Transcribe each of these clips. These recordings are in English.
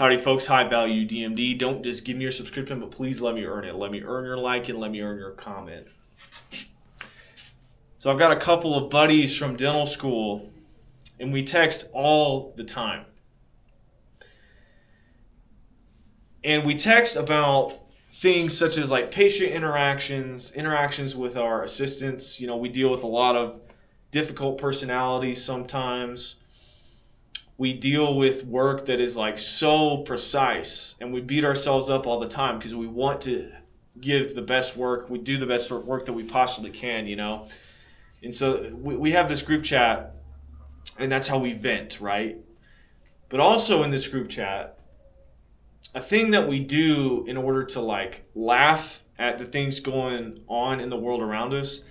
Howdy, folks. High Value DMD. Don't just give me your subscription, but please let me earn it. Let me earn your like and let me earn your comment. So I've got a couple of buddies from dental school, and we text all the time. And we text about things such as like patient interactions with our assistants. You know, we deal with a lot of difficult personalities sometimes. We deal with work that is like so precise, and we beat ourselves up all the time because we want to give the best work. We do the best work that we possibly can, you know. And so we have this group chat, and that's how we vent, right? But also in this group chat, a thing that we do in order to like laugh at the things going on in the world around us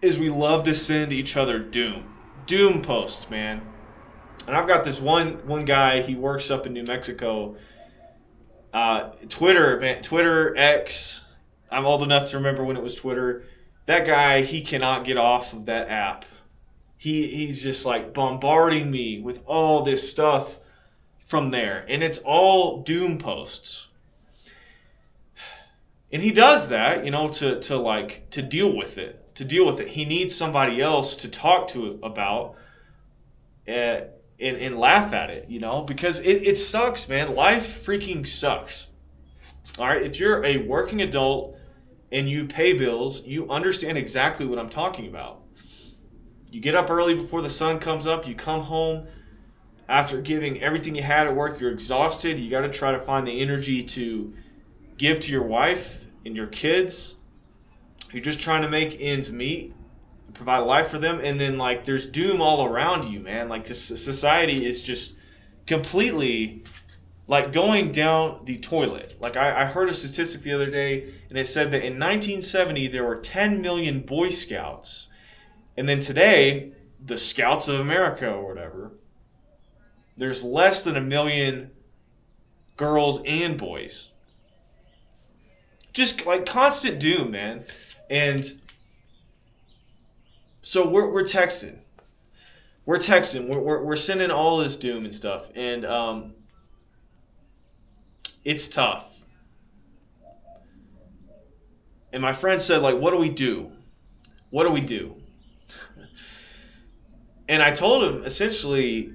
is we love to send each other doom posts, man. And I've got this one guy, he works up in New Mexico. Twitter X, I'm old enough to remember when it was Twitter. That guy, he cannot get off of that app. He's just like bombarding me with all this stuff from there. And it's all doom posts. And he does that, you know, to deal with it. He needs somebody else to talk to about and laugh at it, you know, because it sucks, man. Life freaking sucks. All right, if you're a working adult and you pay bills, you understand exactly what I'm talking about. You get up early before the sun comes up. You come home after giving everything you had at work. You're exhausted. You got to try to find the energy to give to your wife and your kids. You're just trying to make ends meet, provide a life for them. And then like there's doom all around you, man. Like this society is just completely like going down the toilet. Like I heard a statistic the other day, and it said that in 1970 there were 10 million Boy Scouts. And then today, the Scouts of America or whatever, there's less than 1 million girls and boys. Just like constant doom, man. And so we're texting. We're sending all this doom and stuff. And it's tough. And my friend said, like, what do we do? What do we do? And I told him, essentially,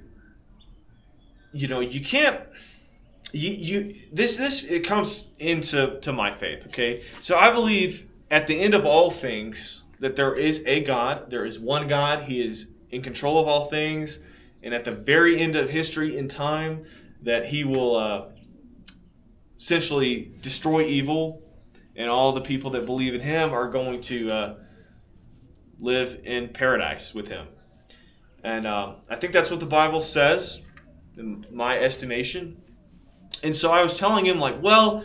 you know, you can't, it comes into my faith, okay? So I believe at the end of all things that there is a God, there is one God, He is in control of all things, and at the very end of history and time, that He will essentially destroy evil, and all the people that believe in Him are going to live in paradise with Him. And I think that's what the Bible says, in my estimation. And so I was telling him, like, well,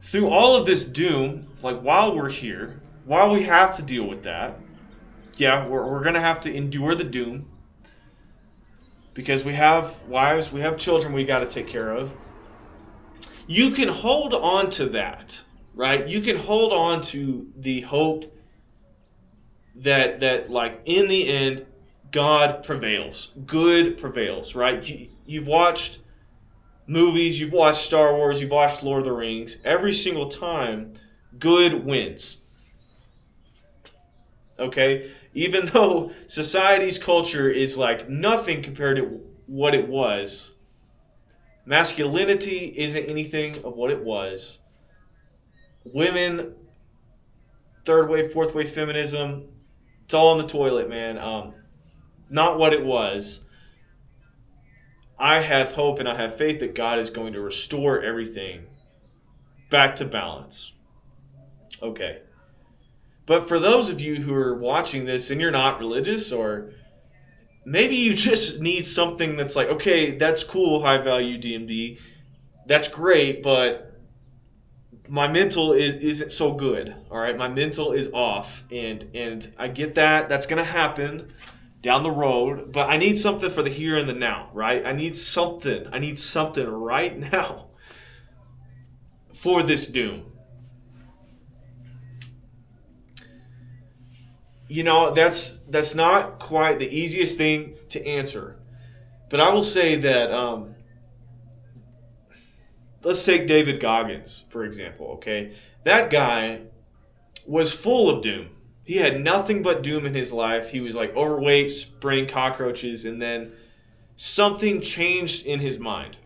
through all of this doom, like while we're here, while we have to deal with that, yeah, we're going to have to endure the doom because we have wives, we have children we got to take care of. You can hold on to that, right? You can hold on to the hope that like in the end, God prevails. Good prevails, right? You've watched movies, you've watched Star Wars, you've watched Lord of the Rings. Every single time, good wins. Okay? Even though society's culture is like nothing compared to what it was, masculinity isn't anything of what it was. Women, third wave, fourth wave feminism, it's all in the toilet, man. Not what it was. I have hope and I have faith that God is going to restore everything back to balance. Okay. But for those of you who are watching this and you're not religious, or maybe you just need something that's like, okay, that's cool, high value DMD. That's great, but my mental isn't so good. All right, my mental is off, and I get that. That's going to happen down the road, but I need something for the here and the now, right? I need something right now for this doom. You know, that's not quite the easiest thing to answer, but I will say that let's take David Goggins, for example, okay? That guy was full of doom. He had nothing but doom in his life. He was like overweight, spraying cockroaches, and then something changed in his mind.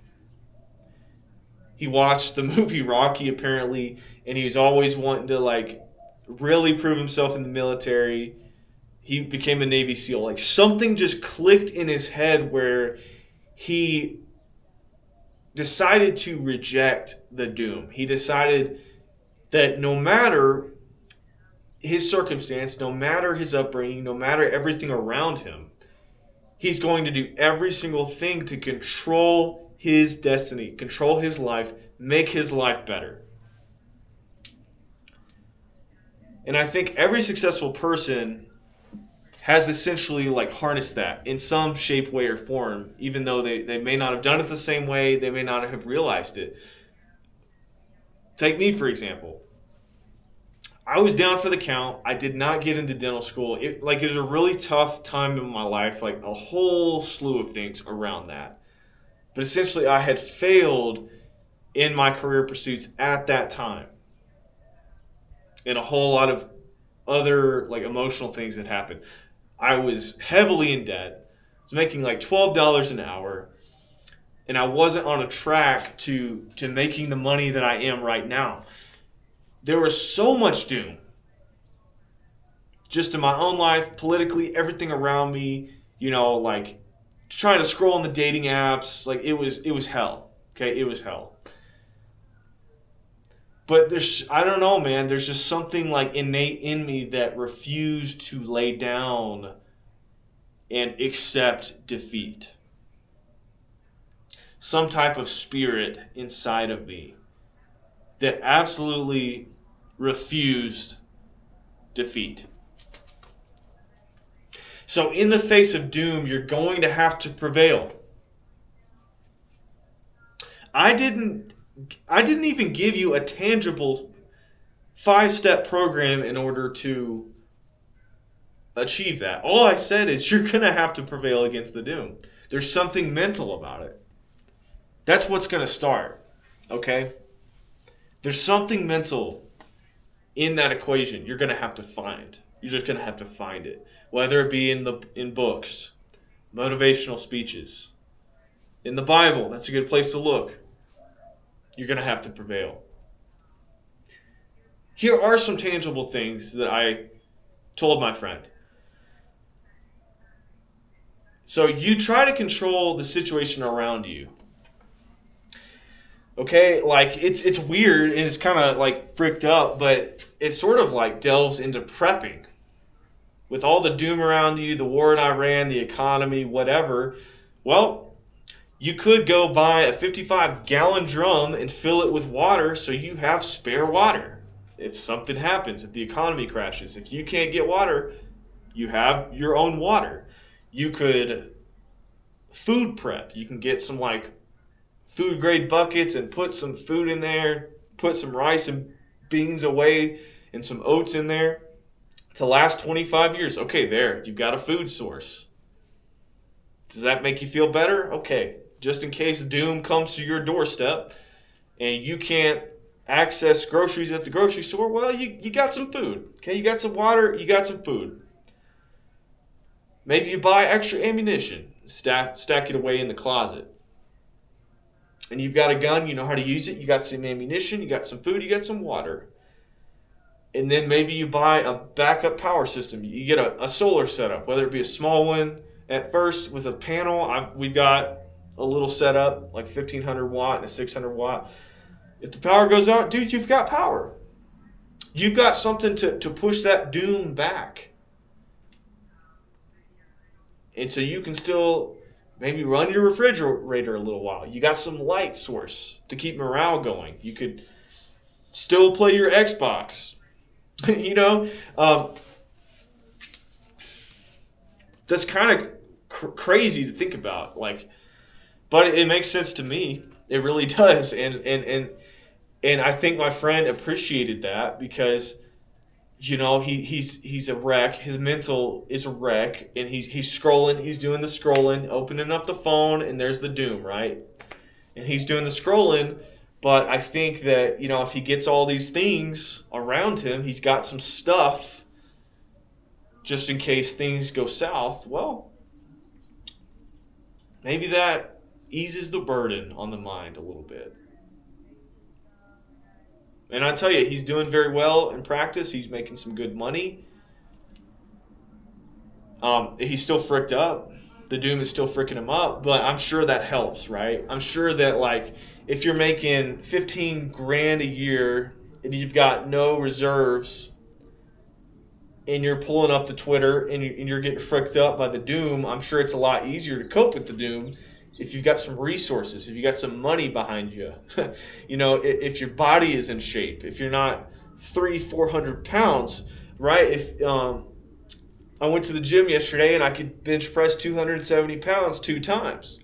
He watched the movie Rocky, apparently, and he was always wanting to like really prove himself in the military. He became a Navy SEAL. Like something just clicked in his head where he decided to reject the doom. He decided that no matter his circumstance, no matter his upbringing, no matter everything around him, he's going to do every single thing to control his destiny, control his life, make his life better. And I think every successful person has essentially like harnessed that in some shape, way, or form, even though they may not have done it the same way, they may not have realized it. Take me, for example. I was down for the count. I did not get into dental school. It was a really tough time in my life, like a whole slew of things around that. But essentially, I had failed in my career pursuits at that time. And a whole lot of other like emotional things had happened. I was heavily in debt. I was making like $12 an hour. And I wasn't on a track to making the money that I am right now. There was so much doom. Just in my own life, politically, everything around me, like trying to scroll on the dating apps, like it was hell. Okay, it was hell. But I don't know, man, there's just something like innate in me that refused to lay down and accept defeat. Some type of spirit inside of me that absolutely refused defeat. So in the face of doom, you're going to have to prevail. I didn't even give you a tangible 5-step program in order to achieve that. All I said is you're going to have to prevail against the doom. There's something mental about it. That's what's going to start, okay? There's something mental in that equation you're going to have to find. You're just going to have to find it. Whether it be in books, motivational speeches, in the Bible, that's a good place to look. You're going to have to prevail. Here are some tangible things that I told my friend. So you try to control the situation around you. Okay, like it's weird and it's kind of like fricked up, but it sort of like delves into prepping. With all the doom around you, the war in Iran, the economy, whatever, well, you could go buy a 55-gallon drum and fill it with water so you have spare water. If something happens, if the economy crashes, if you can't get water, you have your own water. You could food prep. You can get some like food grade buckets and put some food in there, put some rice and beans away and some oats in there to last 25 years. Okay, there, you've got a food source. Does that make you feel better? Okay, just in case doom comes to your doorstep and you can't access groceries at the grocery store, well, you got some food. Okay, you got some water, you got some food. Maybe you buy extra ammunition, stack it away in the closet. And you've got a gun, you know how to use it, you got some ammunition, you got some food, you got some water. And then maybe you buy a backup power system. You get a solar setup, whether it be a small one at first with a panel. We've got a little setup, like 1,500 watt and a 600 watt. If the power goes out, dude, you've got power. You've got something to push that doom back. And so you can still maybe run your refrigerator a little while. You got some light source to keep morale going. You could still play your Xbox. That's kind of crazy to think about. But it makes sense to me. It really does. And I think my friend appreciated that because, he's a wreck. His mental is a wreck, and he's scrolling. He's doing the scrolling, opening up the phone, and there's the doom, right? And he's doing the scrolling, But I think that, if he gets all these things around him, he's got some stuff just in case things go south. Well, maybe that eases the burden on the mind a little bit. And I tell you, he's doing very well in practice. He's making some good money. He's still fricked up. The doom is still fricking him up, but I'm sure that helps, right? I'm sure that, like, if you're making 15 grand a year and you've got no reserves and you're pulling up the Twitter and you're getting fricked up by the doom, I'm sure it's a lot easier to cope with the doom if you've got some resources, if you got some money behind you. If your body is in shape, if you're not 400 pounds, right? If I went to the gym yesterday and I could bench press 270 pounds 2 times.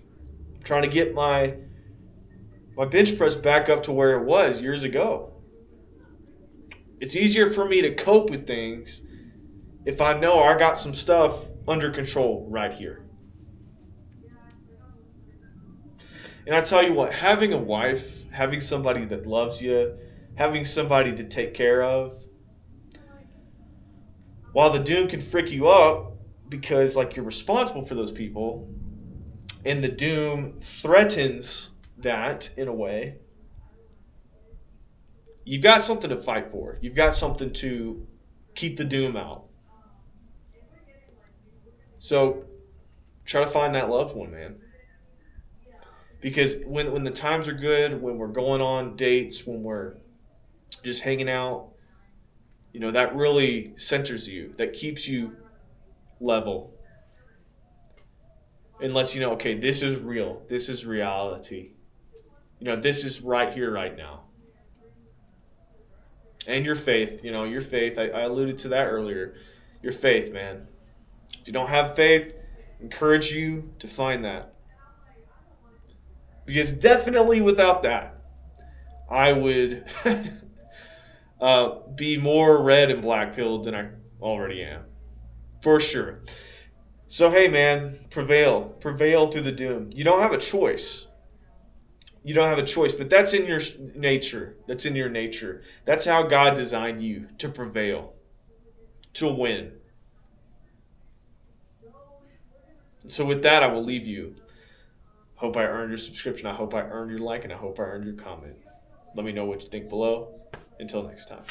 I'm trying to get my bench press back up to where it was years ago. It's easier for me to cope with things if I know I got some stuff under control right here. And I tell you what, having a wife, having somebody that loves you, having somebody to take care of, while the doom can frick you up because, like, you're responsible for those people, and the doom threatens that in a way, you've got something to fight for. You've got something to keep the doom out. So try to find that loved one, man. Because when the times are good, when we're going on dates, when we're just hanging out, that really centers you. That keeps you level. And lets you know, okay, this is real. This is reality. This is right here, right now. And your faith, your faith. I alluded to that earlier. Your faith, man. If you don't have faith, I encourage you to find that. Because definitely without that, I would be more red and black pilled than I already am. For sure. So, hey, man, prevail through the doom. You don't have a choice. But that's in your nature. That's how God designed you, to prevail, to win. So with that, I will leave you. Hope I earned your subscription. I hope I earned your like, and I hope I earned your comment. Let me know what you think below. Until next time.